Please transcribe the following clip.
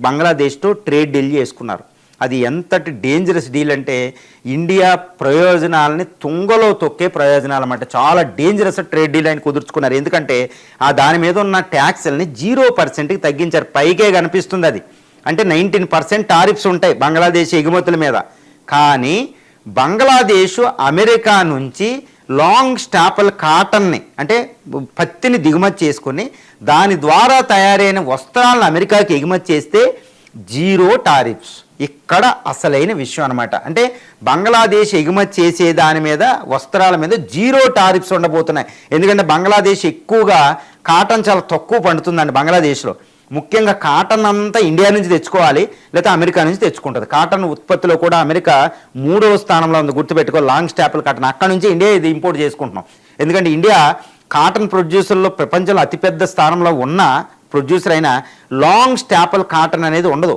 బంగ్లాదేశ్తో trade deal చేసుకున్నారు. అది ఎంతటి డేంజరస్ డీల్ అంటే ఇండియా ప్రయోజనాలని తుంగలో తొక్కే ప్రయోజనాలు అన్నమాట. చాలా డేంజరస్ ట్రేడ్ డీల్ ఆయన కుదుర్చుకున్నారు. ఎందుకంటే దాని మీద ఉన్న ట్యాక్స్లని 0%కి తగ్గించారు. పైకే కనిపిస్తుంది అది. అంటే 19% టారిఫ్స్ ఉంటాయి బంగ్లాదేశ్ ఎగుమతుల మీద. కానీ బంగ్లాదేశ్ అమెరికా నుంచి లాంగ్ స్టాపల్ కాటన్ని అంటే పత్తిని దిగుమతి చేసుకుని దాని ద్వారా తయారైన వస్త్రాలను అమెరికాకి ఎగుమతి చేస్తే 0 టారిఫ్స్. ఇక్కడ అసలైన విషయం అనమాట. అంటే బంగ్లాదేశ్ ఎగుమతి చేసే దాని మీద వస్త్రాల మీద 0 టారిఫ్స్ ఉండబోతున్నాయి. ఎందుకంటే బంగ్లాదేశ్ ఎక్కువగా కాటన్ చాలా తక్కువ పండుతుందండి బంగ్లాదేశ్లో. ముఖ్యంగా కాటన్ అంతా ఇండియా నుంచి తెచ్చుకోవాలి, లేకపోతే అమెరికా నుంచి తెచ్చుకుంటుంది. కాటన్ ఉత్పత్తిలో కూడా అమెరికా 3వ స్థానంలో ఉంది, గుర్తుపెట్టుకో. లాంగ్ స్టాపుల్ కాటన్ అక్కడ నుంచి ఇండియా ఇది ఇంపోర్ట్ చేసుకుంటున్నాం. ఎందుకంటే ఇండియా కాటన్ ప్రొడ్యూసర్లో ప్రపంచంలో అతిపెద్ద స్థానంలో ఉన్న ప్రొడ్యూసర్ అయినా లాంగ్ స్టాపుల్ కాటన్ అనేది ఉండదు.